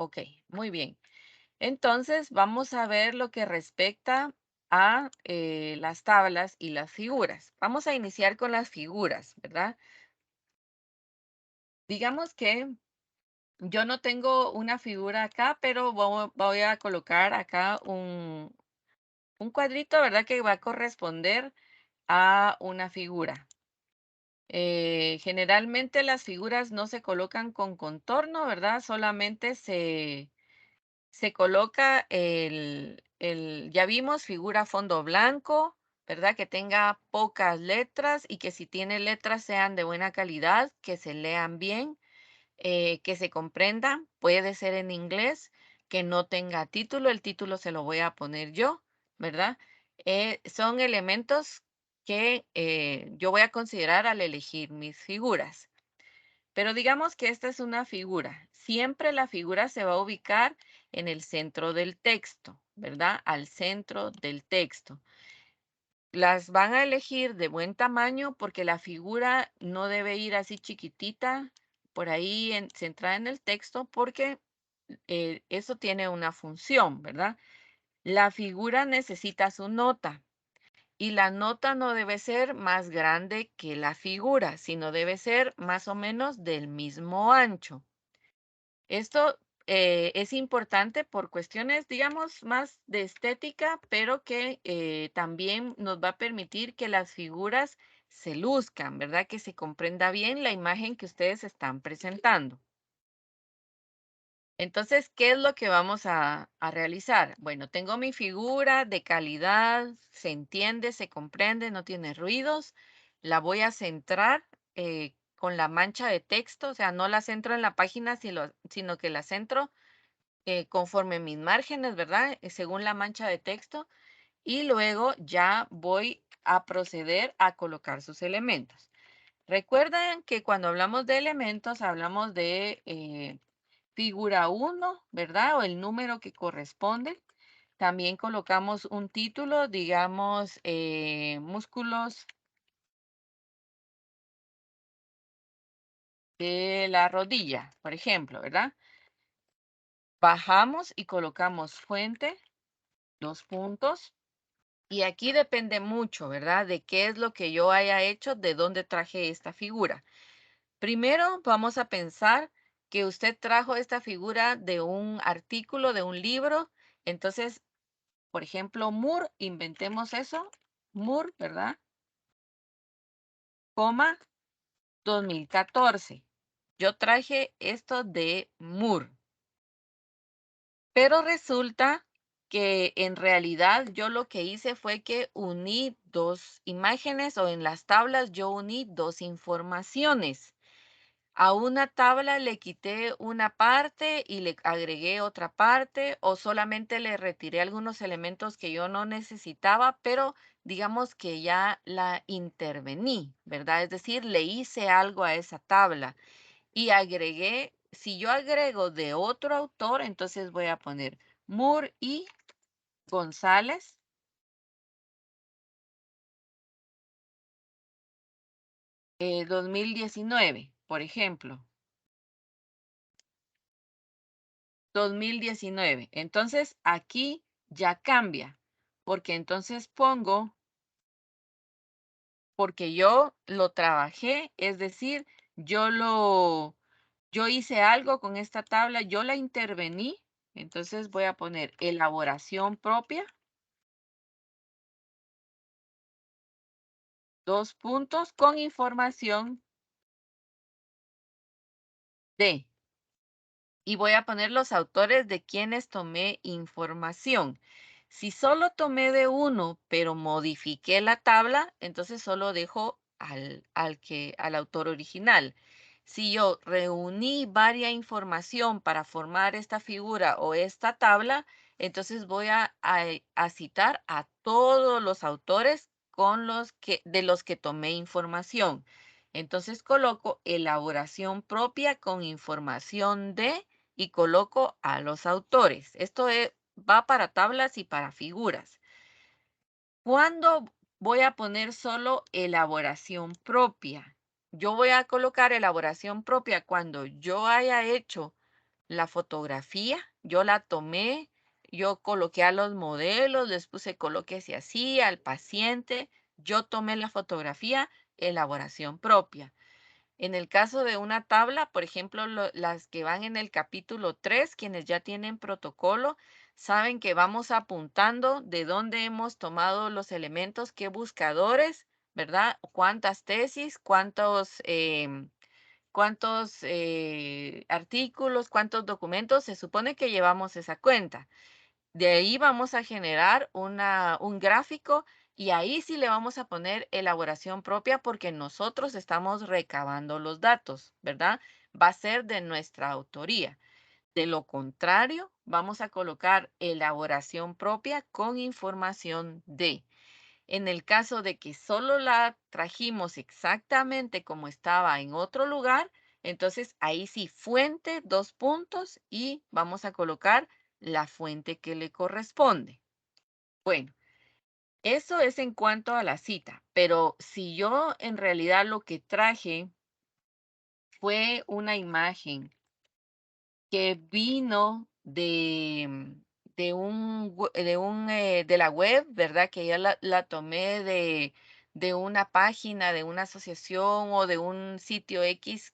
Ok, muy bien. Entonces, vamos a ver lo que respecta a las tablas y las figuras. Vamos a iniciar con las figuras, ¿verdad? Digamos que yo no tengo una figura acá, pero voy a colocar acá un cuadrito, ¿verdad? Que va a corresponder a una figura. Generalmente las figuras no se colocan con contorno, ¿verdad? Solamente se coloca ya vimos, figura fondo blanco, ¿verdad? Que tenga pocas letras y que si tiene letras sean de buena calidad, que se lean bien, que se comprendan. Puede ser en inglés, que no tenga título. El título se lo voy a poner yo, ¿verdad? Son elementos que yo voy a considerar al elegir mis figuras. Pero digamos que esta es una figura. Siempre la figura se va a ubicar en el centro del texto, ¿verdad? Al centro del texto. Las van a elegir de buen tamaño porque la figura no debe ir así chiquitita por ahí centrada en el texto porque eso tiene una función, ¿verdad? La figura necesita su nota. Y la nota no debe ser más grande que la figura, sino debe ser más o menos del mismo ancho. Esto es importante por cuestiones, digamos, más de estética, pero que también nos va a permitir que las figuras se luzcan, ¿verdad? Que se comprenda bien la imagen que ustedes están presentando. Entonces, ¿qué es lo que vamos a realizar? Bueno, tengo mi figura de calidad, se entiende, se comprende, no tiene ruidos. La voy a centrar con la mancha de texto, o sea, no la centro en la página, sino que la centro conforme mis márgenes, ¿verdad? Según la mancha de texto. Y luego ya voy a proceder a colocar sus elementos. Recuerden que cuando hablamos de elementos, hablamos de figura 1, ¿verdad? O el número que corresponde. También colocamos un título, digamos, músculos de la rodilla, por ejemplo, ¿verdad? Bajamos y colocamos fuente, dos puntos. Y aquí depende mucho, ¿verdad? De qué es lo que yo haya hecho, de dónde traje esta figura. Primero vamos a pensar que usted trajo esta figura de un artículo, de un libro. Entonces, por ejemplo, Moore, inventemos eso. Moore, ¿verdad? Coma 2014. Yo traje esto de Moore. Pero resulta que en realidad yo lo que hice fue que uní dos imágenes o en las tablas yo uní dos informaciones. A una tabla le quité una parte y le agregué otra parte o solamente le retiré algunos elementos que yo no necesitaba, pero digamos que ya la intervení, ¿verdad? Es decir, le hice algo a esa tabla y agregué, si yo agrego de otro autor, entonces voy a poner Moore y González, 2019, por ejemplo, 2019. Entonces aquí ya cambia, porque entonces pongo, porque yo lo trabajé, es decir, yo hice algo con esta tabla, yo la intervení, entonces voy a poner elaboración propia, dos puntos con información de, y voy a poner los autores de quienes tomé información. Si solo tomé de uno, pero modifiqué la tabla, entonces solo dejo al autor original. Si yo reuní varia información para formar esta figura o esta tabla, entonces voy a citar a todos los autores de los que tomé información. Entonces coloco elaboración propia con información de y coloco a los autores. Va para tablas y para figuras. ¿Cuándo voy a poner solo elaboración propia? Yo voy a colocar elaboración propia cuando yo haya hecho la fotografía, yo la tomé, yo coloqué a los modelos, les puse colóquese así al paciente, yo tomé la fotografía, elaboración propia. En el caso de una tabla, por ejemplo, las que van en el capítulo 3, quienes ya tienen protocolo, saben que vamos apuntando de dónde hemos tomado los elementos, qué buscadores, ¿verdad? Cuántas tesis, cuántos artículos, cuántos documentos, se supone que llevamos esa cuenta. De ahí vamos a generar un gráfico y ahí sí le vamos a poner elaboración propia porque nosotros estamos recabando los datos, ¿verdad? Va a ser de nuestra autoría. De lo contrario, vamos a colocar elaboración propia con información de. En el caso de que solo la trajimos exactamente como estaba en otro lugar, entonces ahí sí, fuente, dos puntos, y vamos a colocar la fuente que le corresponde. Bueno, eso es en cuanto a la cita, pero si yo en realidad lo que traje fue una imagen que vino de la web, ¿verdad? Que ya la tomé de una página, de una asociación o de un sitio X,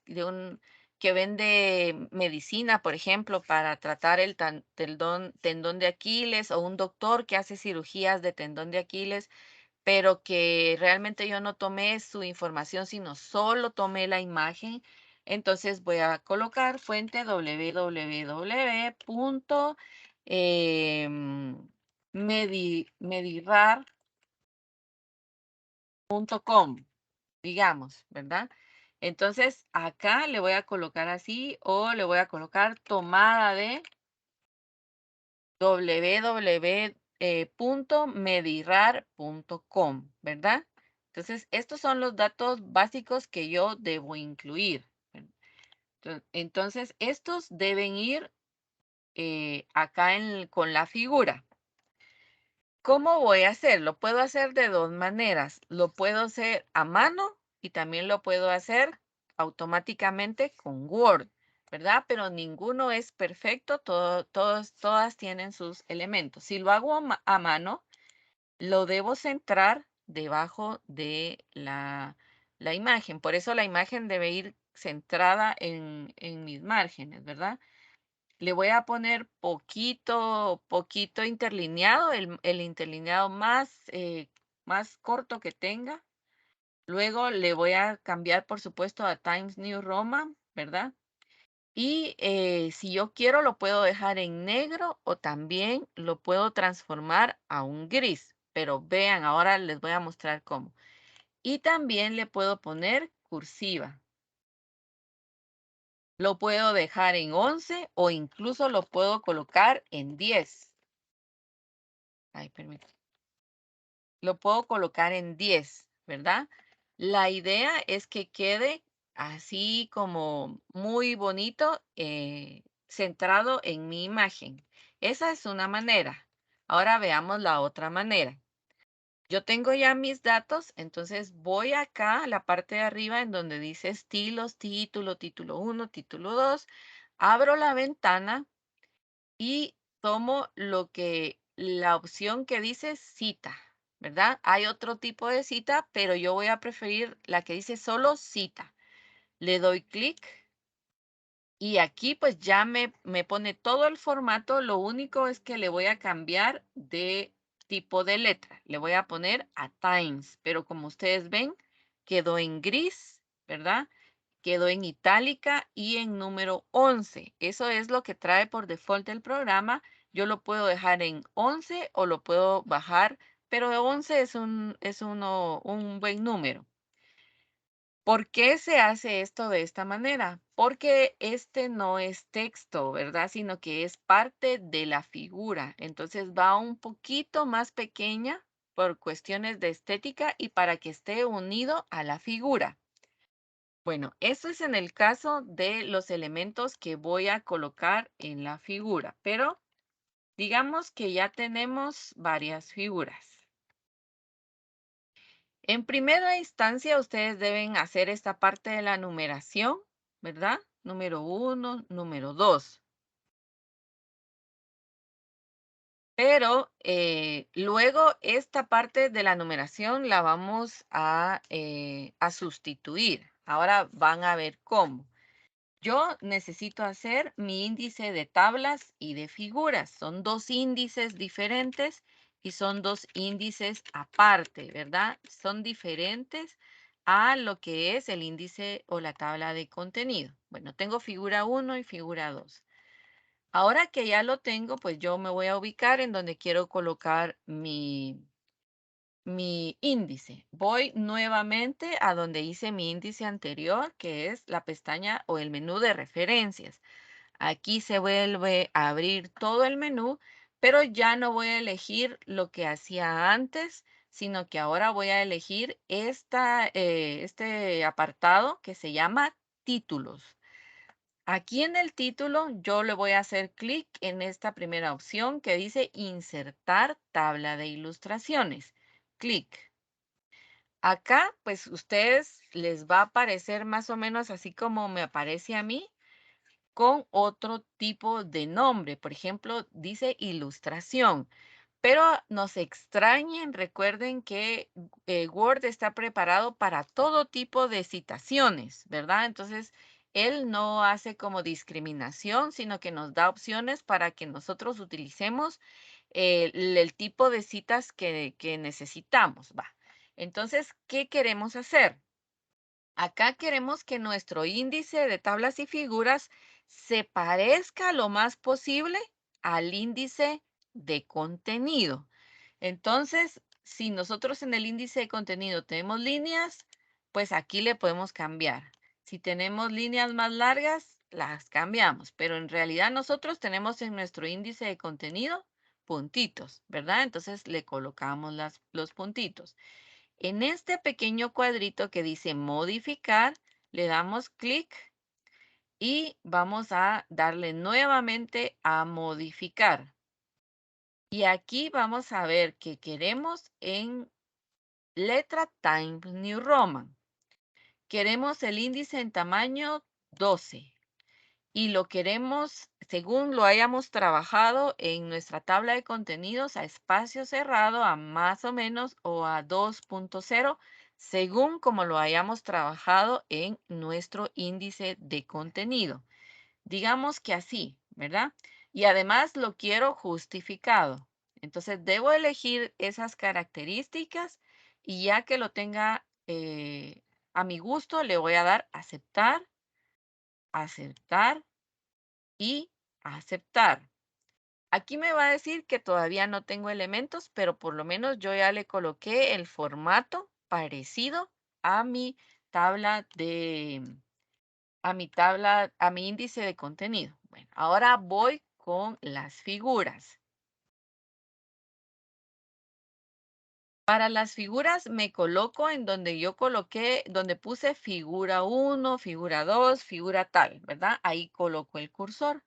que vende medicina, por ejemplo, para tratar el tendón de Aquiles, o un doctor que hace cirugías de tendón de Aquiles, pero que realmente yo no tomé su información, sino solo tomé la imagen. Entonces voy a colocar fuente www.medirar.com, digamos, ¿verdad? Entonces acá le voy a colocar así, o le voy a colocar tomada de www.medirar.com, ¿verdad? Entonces, estos son los datos básicos que yo debo incluir. Entonces, estos deben ir acá con la figura. ¿Cómo voy a hacer? Lo puedo hacer de dos maneras. Lo puedo hacer a mano y también lo puedo hacer automáticamente con Word, ¿verdad? Pero ninguno es perfecto, todas tienen sus elementos. Si lo hago a mano, lo debo centrar debajo de la imagen. Por eso la imagen debe ir centrada en mis márgenes, ¿verdad? Le voy a poner poquito interlineado, el interlineado más corto que tenga. Luego le voy a cambiar, por supuesto, a Times New Roman, ¿verdad? Y si yo quiero, lo puedo dejar en negro o también lo puedo transformar a un gris. Pero vean, ahora les voy a mostrar cómo. Y también le puedo poner cursiva. Lo puedo dejar en 11 o incluso lo puedo colocar en 10. Ay, permítame. Lo puedo colocar en 10, ¿verdad? La idea es que quede así como muy bonito, centrado en mi imagen. Esa es una manera. Ahora veamos la otra manera. Yo tengo ya mis datos, entonces voy acá a la parte de arriba en donde dice estilos, título 1, título 2. Abro la ventana y tomo la opción que dice cita, ¿verdad? Hay otro tipo de cita, pero yo voy a preferir la que dice solo cita. Le doy clic y aquí pues ya me pone todo el formato. Lo único es que le voy a cambiar de tipo de letra. Le voy a poner a Times, pero como ustedes ven, quedó en gris, ¿verdad? Quedó en itálica y en número 11. Eso es lo que trae por default el programa. Yo lo puedo dejar en 11 o lo puedo bajar, pero 11 es un buen número. ¿Por qué se hace esto de esta manera? Porque este no es texto, ¿verdad? Sino que es parte de la figura. Entonces va un poquito más pequeña por cuestiones de estética y para que esté unido a la figura. Bueno, eso es en el caso de los elementos que voy a colocar en la figura, pero digamos que ya tenemos varias figuras. En primera instancia, ustedes deben hacer esta parte de la numeración, ¿verdad? Número 1, número 2. Pero luego esta parte de la numeración la vamos a sustituir. Ahora van a ver cómo. Yo necesito hacer mi índice de tablas y de figuras. Son dos índices diferentes y son dos índices aparte, ¿verdad? Son diferentes a lo que es el índice o la tabla de contenido. Bueno, tengo figura 1 y figura 2. Ahora que ya lo tengo, pues yo me voy a ubicar en donde quiero colocar mi índice. Voy nuevamente a donde hice mi índice anterior, que es la pestaña o el menú de referencias. Aquí se vuelve a abrir todo el menú, pero ya no voy a elegir lo que hacía antes, sino que ahora voy a elegir este apartado que se llama títulos. Aquí en el título yo le voy a hacer clic en esta primera opción que dice insertar tabla de ilustraciones. Clic. Acá, pues ustedes les va a aparecer más o menos así como me aparece a mí, con otro tipo de nombre. Por ejemplo, dice ilustración. Pero no se extrañen, recuerden que Word está preparado para todo tipo de citaciones, ¿verdad? Entonces, él no hace como discriminación, sino que nos da opciones para que nosotros utilicemos el tipo de citas que necesitamos, ¿va? Entonces, ¿qué queremos hacer? Acá queremos que nuestro índice de tablas y figuras se parezca lo más posible al índice de contenido. Entonces, si nosotros en el índice de contenido tenemos líneas, pues aquí le podemos cambiar. Si tenemos líneas más largas, las cambiamos, pero en realidad nosotros tenemos en nuestro índice de contenido puntitos, ¿verdad? Entonces le colocamos los puntitos. En este pequeño cuadrito que dice modificar, le damos clic y vamos a darle nuevamente a modificar. Y aquí vamos a ver que queremos en letra Times New Roman. Queremos el índice en tamaño 12 y lo queremos según lo hayamos trabajado en nuestra tabla de contenidos a espacio cerrado, a más o menos o a 2.0, según como lo hayamos trabajado en nuestro índice de contenido. Digamos que así, ¿verdad? Y además lo quiero justificado. Entonces debo elegir esas características y ya que lo tenga a mi gusto, le voy a dar aceptar, aceptar y aceptar. Aquí me va a decir que todavía no tengo elementos, pero por lo menos yo ya le coloqué el formato parecido a mi tabla a mi índice de contenido. Bueno, ahora voy con las figuras. Para las figuras me coloco en donde yo coloqué, donde puse figura 1, figura 2, figura tal, ¿verdad? Ahí coloco el cursor.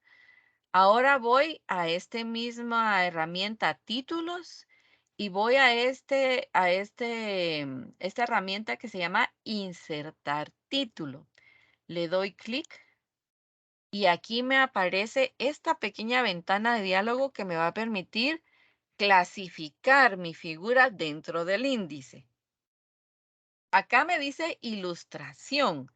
Ahora voy a esta misma herramienta títulos y voy a esta herramienta que se llama insertar título. Le doy clic y aquí me aparece esta pequeña ventana de diálogo que me va a permitir clasificar mi figura dentro del índice. Acá me dice ilustración,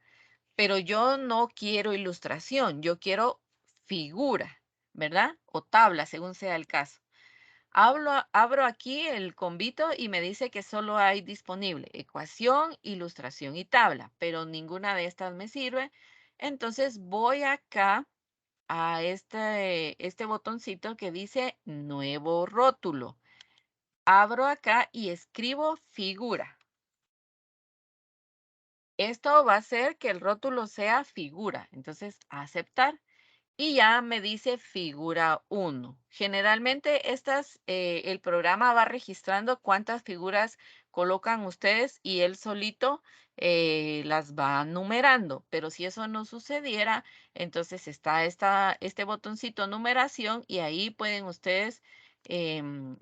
pero yo no quiero ilustración, yo quiero figura, ¿verdad? O tabla, según sea el caso. Abro aquí el convito y me dice que solo hay disponible ecuación, ilustración y tabla, pero ninguna de estas me sirve. Entonces voy acá a este botoncito que dice nuevo rótulo. Abro acá y escribo figura. Esto va a hacer que el rótulo sea figura. Entonces, aceptar. Y ya me dice figura 1. Generalmente el programa va registrando cuántas figuras colocan ustedes y él solito las va numerando. Pero si eso no sucediera, entonces está este botoncito numeración y ahí pueden ustedes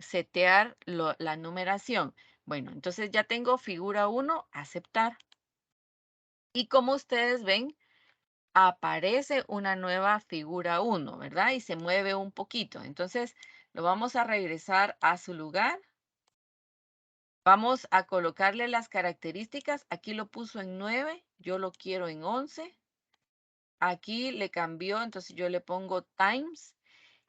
setear la numeración. Bueno, entonces ya tengo figura 1, aceptar. Y como ustedes ven, aparece una nueva figura 1, ¿verdad? Y se mueve un poquito. Entonces, Lo vamos a regresar a su lugar. Vamos a colocarle las características. Aquí lo puso en 9, yo lo quiero en 11. Aquí le cambió, entonces yo le pongo times.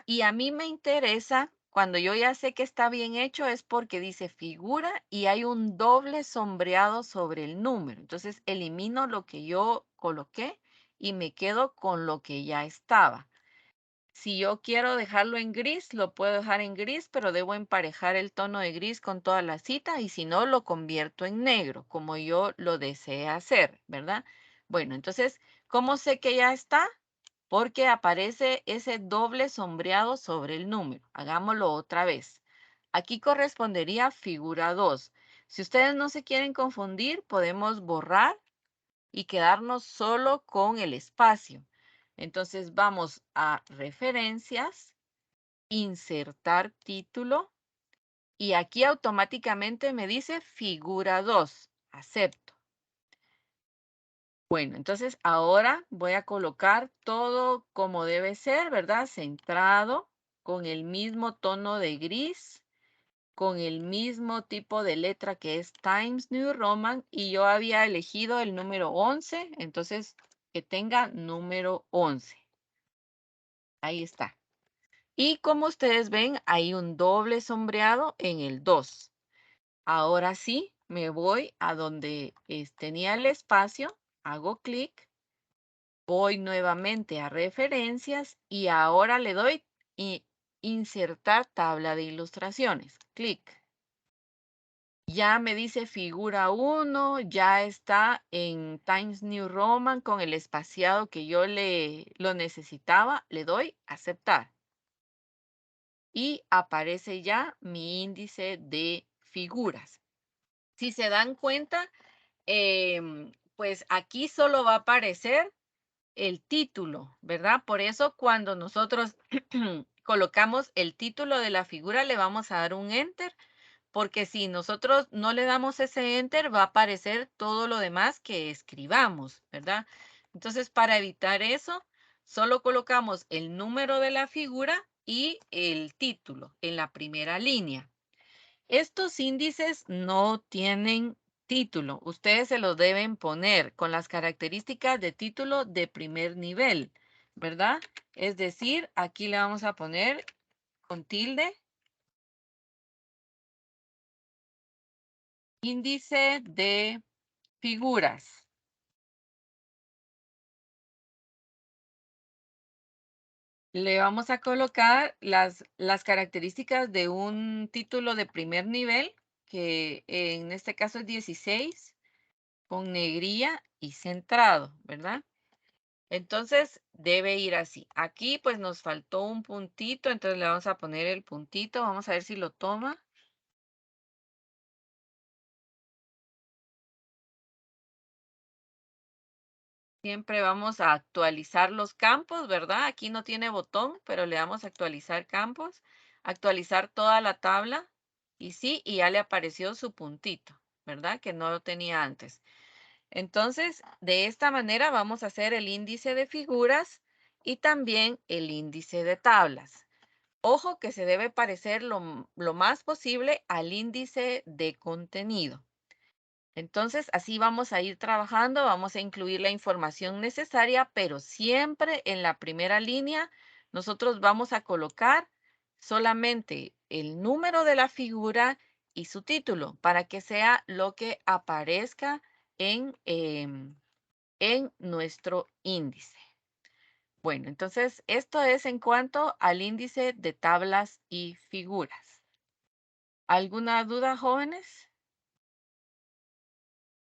Y a mí me interesa, cuando yo ya sé que está bien hecho, es porque dice figura y hay un doble sombreado sobre el número. Entonces elimino lo que yo coloqué y me quedo con lo que ya estaba. Si yo quiero dejarlo en gris, lo puedo dejar en gris, pero debo emparejar el tono de gris con toda la cita y si no, lo convierto en negro, como yo lo desee hacer, ¿verdad? Bueno, entonces, ¿cómo sé que ya está? Porque aparece ese doble sombreado sobre el número. Hagámoslo otra vez. Aquí correspondería figura 2. Si ustedes no se quieren confundir, podemos borrar y quedarnos solo con el espacio. Entonces vamos a referencias, insertar título y aquí automáticamente me dice figura 2. Acepto. Bueno, entonces ahora voy a colocar todo como debe ser, ¿verdad? Centrado, con el mismo tono de gris, con el mismo tipo de letra que es Times New Roman y yo había elegido el número 11, entonces que tenga número 11. Ahí está. Y como ustedes ven, hay un doble sombreado en el 2. Ahora sí, me voy a donde tenía el espacio, hago clic, voy nuevamente a referencias y ahora le doy insertar tabla de ilustraciones. Clic. Ya me dice figura 1, ya está en Times New Roman con el espaciado que yo lo necesitaba. Le doy aceptar. Y aparece ya mi índice de figuras. Si se dan cuenta, pues aquí solo va a aparecer el título, ¿verdad? Por eso cuando nosotros colocamos el título de la figura, le vamos a dar un enter, porque si nosotros no le damos ese enter, va a aparecer todo lo demás que escribamos, ¿verdad? Entonces, para evitar eso, solo colocamos el número de la figura y el título en la primera línea. Estos índices no tienen título. Ustedes se los deben poner con las características de título de primer nivel, ¿verdad? Es decir, aquí le vamos a poner con tilde, índice de figuras. Le vamos a colocar las características de un título de primer nivel, que en este caso es 16, con negrilla y centrado, ¿verdad? Entonces debe ir así. Aquí pues nos faltó un puntito, entonces le vamos a poner el puntito. Vamos a ver si lo toma. Siempre vamos a actualizar los campos, ¿verdad? Aquí no tiene botón, pero le damos a actualizar campos, actualizar toda la tabla y sí, y ya le apareció su puntito, ¿verdad? Que no lo tenía antes. Entonces, de esta manera vamos a hacer el índice de figuras y también el índice de tablas. Ojo que se debe parecer lo más posible al índice de contenido. Entonces, así vamos a ir trabajando, vamos a incluir la información necesaria, pero siempre en la primera línea nosotros vamos a colocar solamente el número de la figura y su título para que sea lo que aparezca en nuestro índice. Bueno, entonces esto es en cuanto al índice de tablas y figuras. ¿Alguna duda, jóvenes?